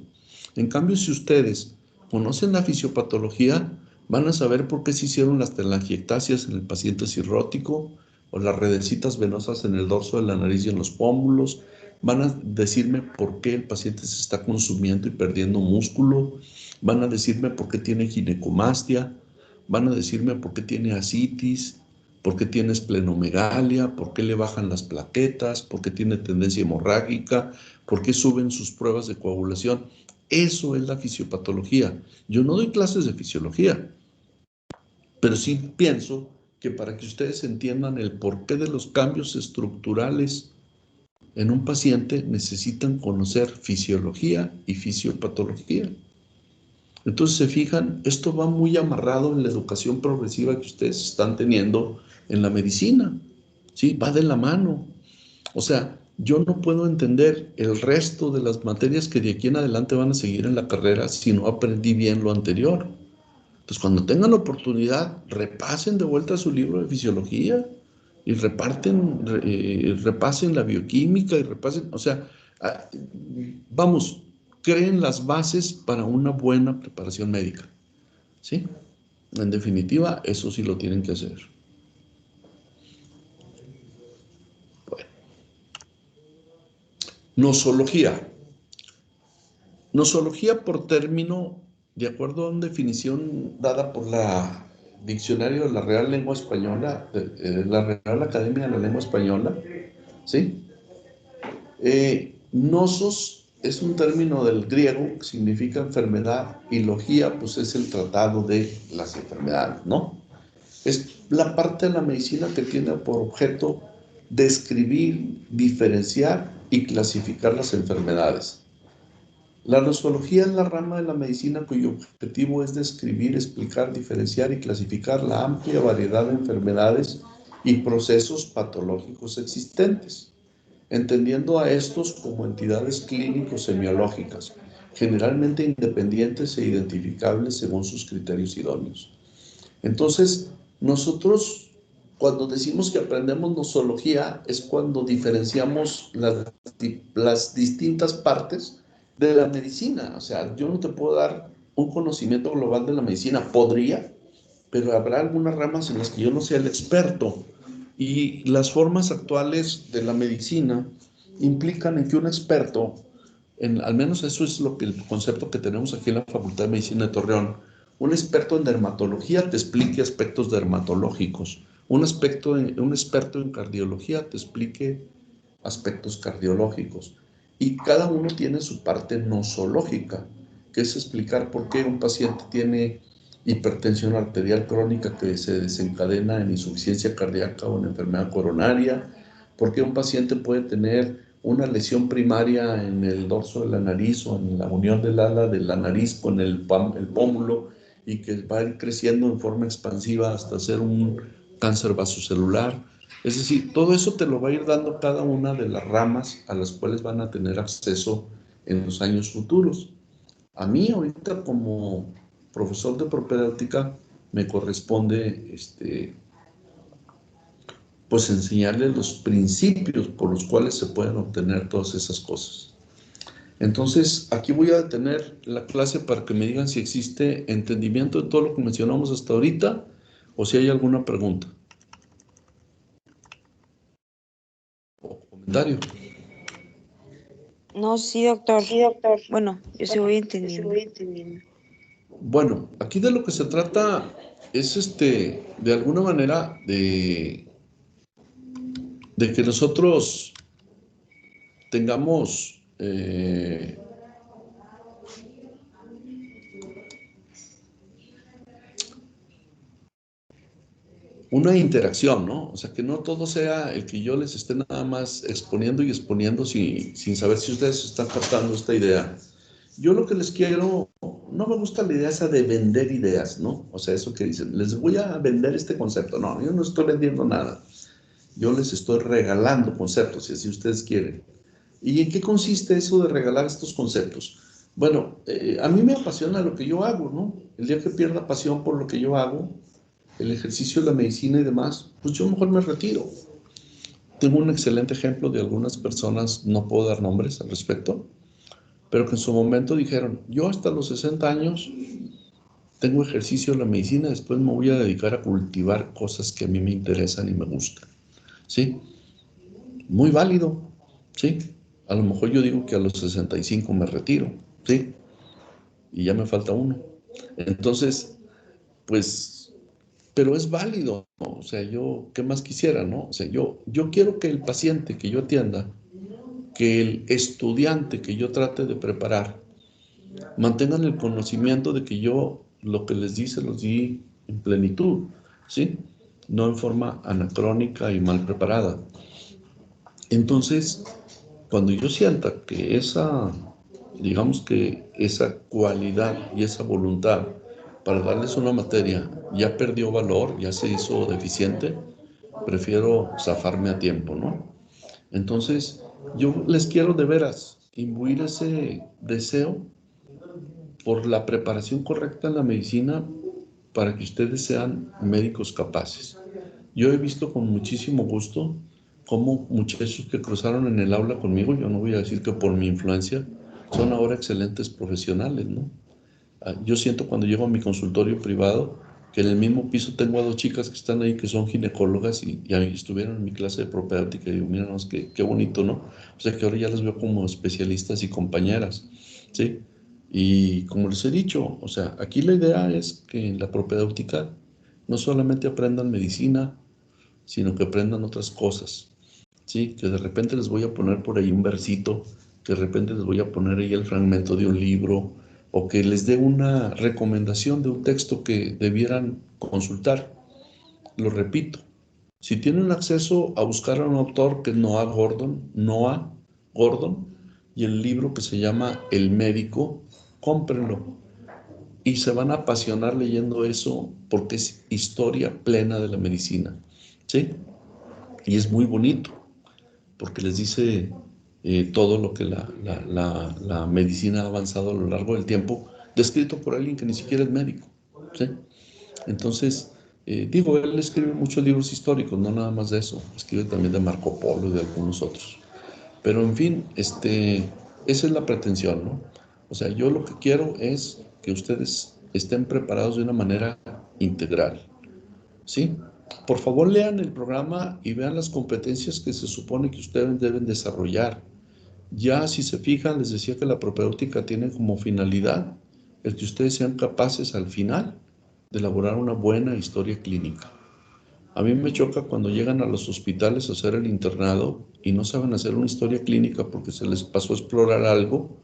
En cambio, si ustedes conocen la fisiopatología, van a saber por qué se hicieron las telangiectasias en el paciente cirrótico o las redecitas venosas en el dorso de la nariz y en los pómulos. Van a decirme por qué el paciente se está consumiendo y perdiendo músculo. Van a decirme por qué tiene ginecomastia. Van a decirme por qué tiene ascitis, por qué tiene esplenomegalia, por qué le bajan las plaquetas, por qué tiene tendencia hemorrágica, por qué suben sus pruebas de coagulación. Eso es la fisiopatología. Yo no doy clases de fisiología, pero sí pienso que para que ustedes entiendan el porqué de los cambios estructurales en un paciente necesitan conocer fisiología y fisiopatología. Entonces, se fijan, esto va muy amarrado en la educación progresiva que ustedes están teniendo en la medicina, ¿sí? Va de la mano. O sea, yo no puedo entender el resto de las materias que de aquí en adelante van a seguir en la carrera si no aprendí bien lo anterior. Entonces, cuando tengan la oportunidad, repasen de vuelta su libro de fisiología y repasen la bioquímica y repasen, o sea, vamos, creen las bases para una buena preparación médica, ¿sí? En definitiva, eso sí lo tienen que hacer. Bueno, nosología. Nosología por término, de acuerdo a una definición dada por la Diccionario de la Real Lengua Española, la Real Academia de la Lengua Española, ¿sí? Nosos es un término del griego que significa enfermedad, y logía pues es el tratado de las enfermedades, ¿no? Es la parte de la medicina que tiene por objeto describir, diferenciar y clasificar las enfermedades. La nosología es la rama de la medicina cuyo objetivo es describir, explicar, diferenciar y clasificar la amplia variedad de enfermedades y procesos patológicos existentes, entendiendo a estos como entidades clínico-semiológicas, generalmente independientes e identificables según sus criterios idóneos. Entonces, nosotros cuando decimos que aprendemos nosología es cuando diferenciamos las distintas partes de la medicina. O sea, yo no te puedo dar un conocimiento global de la medicina. Podría, pero habrá algunas ramas en las que yo no sea el experto. Y las formas actuales de la medicina implican en que un experto, al menos eso es lo que el concepto que tenemos aquí en la Facultad de Medicina de Torreón, un experto en dermatología te explique aspectos dermatológicos, un experto en cardiología te explique aspectos cardiológicos, y cada uno tiene su parte nosológica, que es explicar por qué un paciente tiene hipertensión arterial crónica que se desencadena en insuficiencia cardíaca o en enfermedad coronaria, por qué un paciente puede tener una lesión primaria en el dorso de la nariz o en la unión del ala de la nariz con el pómulo y que va a ir creciendo en forma expansiva hasta ser un cáncer vasocelular. Es decir, todo eso te lo va a ir dando cada una de las ramas a las cuales van a tener acceso en los años futuros. A mí ahorita como profesor de propedéutica me corresponde pues enseñarles los principios por los cuales se pueden obtener todas esas cosas. Entonces, aquí voy a detener la clase para que me digan si existe entendimiento de todo lo que mencionamos hasta ahorita o si hay alguna pregunta o comentario. No, sí, doctor. Sí, doctor. Bueno, yo sí Bueno, voy yo sí entendiendo. voy entendiendo. Bueno, aquí de lo que se trata es de alguna manera de que nosotros tengamos una interacción, ¿no? O sea, que no todo sea el que yo les esté nada más exponiendo y exponiendo sin saber si ustedes están captando esta idea. Yo lo que les quiero, no me gusta la idea esa de vender ideas, ¿no? O sea, eso que dicen, les voy a vender este concepto. No, yo no estoy vendiendo nada. Yo les estoy regalando conceptos, si así ustedes quieren. ¿Y en qué consiste eso de regalar estos conceptos? Bueno, a mí me apasiona lo que yo hago, ¿no? El día que pierda pasión por lo que yo hago, el ejercicio de la medicina y demás, pues yo mejor me retiro. Tengo un excelente ejemplo de algunas personas, no puedo dar nombres al respecto, pero que en su momento dijeron, yo hasta los 60 años tengo ejercicio de la medicina, después me voy a dedicar a cultivar cosas que a mí me interesan y me gustan. ¿Sí? Muy válido, ¿sí? A lo mejor yo digo que a los 65 me retiro, ¿sí? Y ya me falta uno. Entonces, pues, pero es válido, ¿no? O sea, yo, ¿qué más quisiera, no? O sea, yo quiero que el paciente que yo atienda, que el estudiante que yo trate de preparar, mantengan el conocimiento de que yo lo que les di se los di en plenitud, ¿sí? No en forma anacrónica y mal preparada. Entonces, cuando yo sienta que digamos que esa cualidad y esa voluntad para darles una materia ya perdió valor, ya se hizo deficiente, prefiero zafarme a tiempo, ¿no? Entonces, yo les quiero de veras imbuir ese deseo por la preparación correcta en la medicina para que ustedes sean médicos capaces. Yo he visto con muchísimo gusto cómo muchachos que cruzaron en el aula conmigo, yo no voy a decir que por mi influencia, son ahora excelentes profesionales, ¿no? Yo siento cuando llego a mi consultorio privado que en el mismo piso tengo a dos chicas que están ahí que son ginecólogas y estuvieron en mi clase de propedéutica y digo, míranos, qué bonito, ¿no? O sea que ahora ya las veo como especialistas y compañeras, ¿sí? Y como les he dicho, o sea, aquí la idea es que en la propedéutica no solamente aprendan medicina, sino que aprendan otras cosas, ¿sí? Que de repente les voy a poner por ahí un versito, que de repente les voy a poner ahí el fragmento de un libro, o que les dé una recomendación de un texto que debieran consultar. Lo repito, si tienen acceso a buscar a un autor que es Noah Gordon, y el libro que se llama El médico, cómprenlo. Y se van a apasionar leyendo eso porque es historia plena de la medicina, ¿sí? Y es muy bonito porque les dice todo lo que la medicina ha avanzado a lo largo del tiempo, descrito por alguien que ni siquiera es médico, ¿sí? Entonces, digo, él escribe muchos libros históricos, no nada más de eso, escribe también de Marco Polo y de algunos otros. Pero en fin, esa es la pretensión, ¿no? O sea, yo lo que quiero es que ustedes estén preparados de una manera integral, ¿sí? Por favor, lean el programa y vean las competencias que se supone que ustedes deben desarrollar. Ya si se fijan, les decía que la propedéutica tiene como finalidad el que ustedes sean capaces al final de elaborar una buena historia clínica. A mí me choca cuando llegan a los hospitales a hacer el internado y no saben hacer una historia clínica porque se les pasó a explorar algo.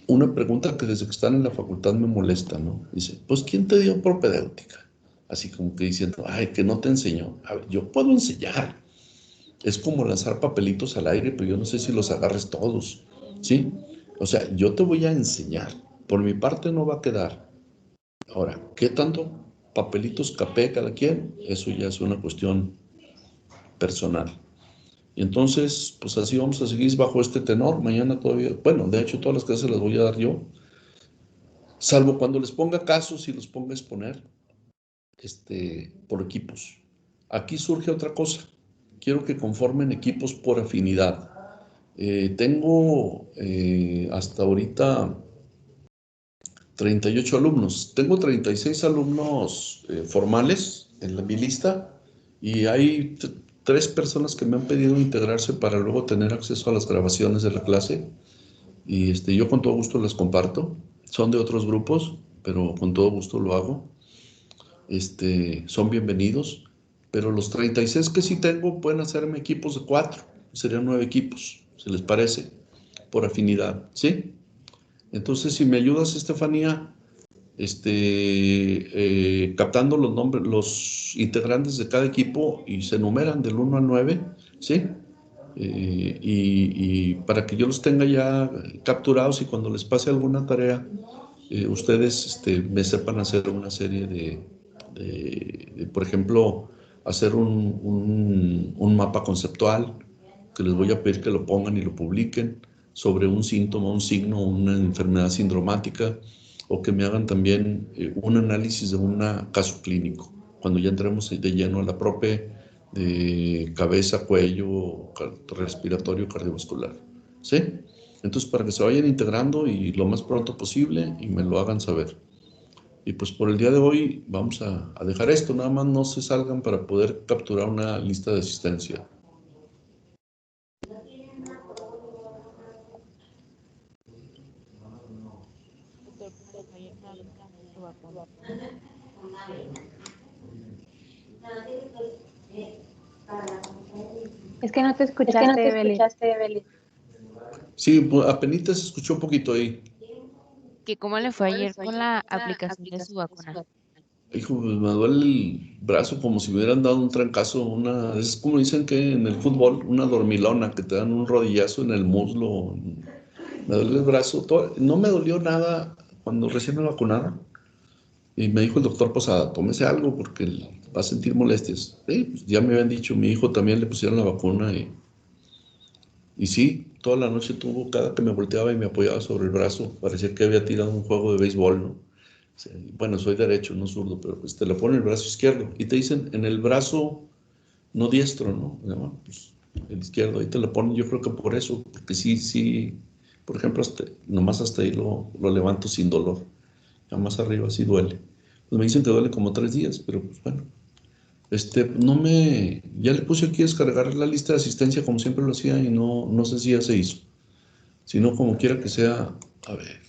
Una pregunta que desde que están en la facultad me molesta, ¿no? Dice, pues ¿quién te dio propedéutica? Así como que diciendo, ay, que no te enseñó. A ver, yo puedo enseñar, Es como lanzar papelitos al aire, pero yo no sé si los agarres todos, ¿sí? O sea, yo te voy a enseñar. Por mi parte no va a quedar. Ahora, ¿qué tanto papelitos capee cada quien? Eso ya es una cuestión personal. Y entonces, pues así vamos a seguir bajo este tenor. Mañana todavía, bueno, de hecho todas las clases las voy a dar yo, salvo cuando les ponga casos y los ponga a exponer, por equipos. Aquí surge otra cosa. Quiero que conformen equipos por afinidad. Tengo hasta ahorita 38 alumnos. Tengo 36 alumnos formales en mi lista y hay 3 personas que me han pedido integrarse para luego tener acceso a las grabaciones de la clase. Y yo con todo gusto las comparto. Son de otros grupos, pero con todo gusto lo hago. Son bienvenidos. Pero los 36 que sí tengo pueden hacerme equipos de 4. Serían 9 equipos, si les parece, por afinidad, ¿sí? Entonces, si me ayudas, Estefanía, captando los nombres, los integrantes de cada equipo y se enumeran del 1 al 9, ¿sí? Y para que yo los tenga ya capturados y cuando les pase alguna tarea, ustedes me sepan hacer una serie por ejemplo, hacer un mapa conceptual que les voy a pedir que lo pongan y lo publiquen sobre un síntoma, un signo, una enfermedad sindromática, o que me hagan también un análisis de un caso clínico, cuando ya entremos de lleno a la prope de cabeza, cuello, respiratorio, cardiovascular. ¿Sí? Entonces, para que se vayan integrando y lo más pronto posible y me lo hagan saber. Y pues por el día de hoy vamos a dejar esto, nada más no se salgan para poder capturar una lista de asistencia. Doctor, pero hay una duda con su vacuna. Es que no te Es que no te escuchaste, Beli. escuchaste, Beli. Sí, pues, apenas se escuchó un poquito ahí. ¿Que cómo le fue ayer con la aplicación de su vacuna? Hijo, pues, me duele el brazo como si me hubieran dado un trancazo, es como dicen que en el fútbol, una dormilona, que te dan un rodillazo en el muslo. Me duele el brazo, no me dolió nada cuando recién me vacunaron. Y me dijo el doctor Posada, tómese algo porque va a sentir molestias. Pues ya me habían dicho, mi hijo también le pusieron la vacuna y sí, toda la noche tuvo, cada que me volteaba y me apoyaba sobre el brazo, parecía que había tirado un juego de béisbol, ¿no? O sea, bueno, soy derecho, no zurdo, pero pues te lo pone en el brazo izquierdo y te dicen en el brazo no diestro, ¿no? No, pues el izquierdo, ahí te lo ponen, yo creo que por eso, porque sí, por ejemplo, nomás hasta ahí lo levanto sin dolor, ya más arriba sí duele. Pues me dicen que duele como 3 días, pero pues bueno. Ya le puse aquí a descargar la lista de asistencia como siempre lo hacía y no sé si ya se hizo. Si no, como quiera que sea, a ver.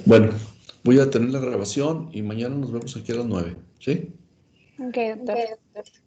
Bueno, voy a tener la grabación y mañana nos vemos aquí a las 9, ¿sí? Ok, doctor. Ok, doctor.